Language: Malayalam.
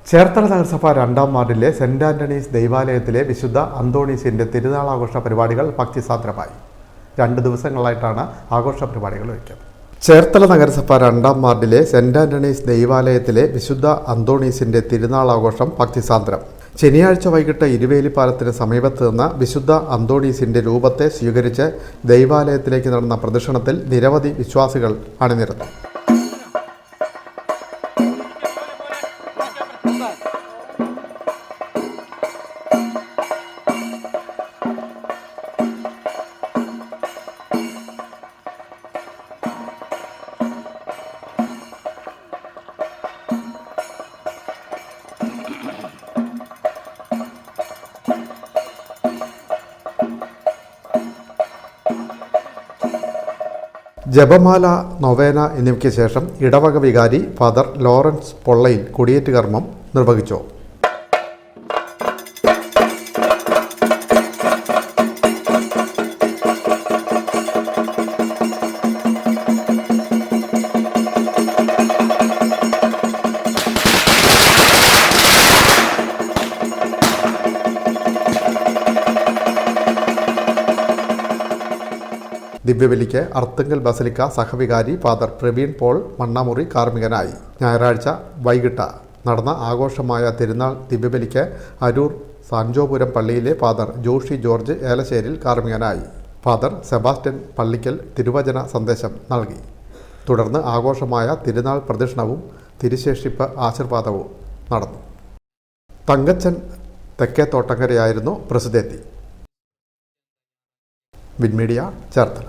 ചേർത്തല നഗരസഭ 2-ാം വാർഡിലെ സെന്റ് ആന്റണീസ് ദൈവാലയത്തിലെ വിശുദ്ധ അന്തോണീസിന്റെ തിരുനാളാഘോഷ പരിപാടികൾ ഭക്തിസാന്ദ്രമായി. 2 ദിവസങ്ങളായിട്ടാണ് ആഘോഷ പരിപാടികൾ ഒരുക്കിയത്. ചേർത്തല നഗരസഭ 2-ാം വാർഡിലെ സെന്റ് ആന്റണീസ് ദൈവാലയത്തിലെ വിശുദ്ധ അന്തോണീസിന്റെ തിരുനാളാഘോഷം ഭക്തിസാന്ദ്രം. ശനിയാഴ്ച വൈകിട്ട് ഇരുവേലിപ്പാലത്തിന് സമീപത്ത് നിന്ന് വിശുദ്ധ അന്തോണീസിന്റെ രൂപത്തെ സ്വീകരിച്ച് ദൈവാലയത്തിലേക്ക് നടന്ന പ്രദക്ഷിണത്തിൽ നിരവധി വിശ്വാസികൾ അണിനിരന്നു. ജപമാല, നൊവേന എന്നിവയ്ക്ക് ശേഷം ഇടവക വികാരി ഫാദർ ലോറൻസ് പൊള്ളയിൽ കൊടിയേറ്റ് കർമ്മം നിർവഹിച്ചു. ദിവ്യബലിക്ക് അർത്തുങ്കൽ ബസലിക്ക സഹവികാരി ഫാദർ പ്രവീൺ പോൾ മണ്ണാമുറി കാർമ്മികനായി. ഞായറാഴ്ച വൈകിട്ട് നടന്ന ആഘോഷമായ തിരുനാൾ ദിവ്യബലിക്ക് അരൂർ സാൻജോപുരം പള്ളിയിലെ ഫാദർ ജോഷി ജോർജ് ഏലശ്ശേരിൽ കാർമ്മികനായി. ഫാദർ സെബാസ്റ്റ്യൻ പള്ളിക്കൽ തിരുവചന സന്ദേശം നൽകി. തുടർന്ന് ആഘോഷമായ തിരുനാൾ പ്രദക്ഷിണവും തിരുശേഷിപ്പ് ആശീർവാദവും നടന്നു. തങ്കച്ചൻ തെക്കേത്തോട്ടങ്കരയായിരുന്നു പ്രസിദ്ധേത്തി. വിൻമീഡിയ, ചേർത്തല.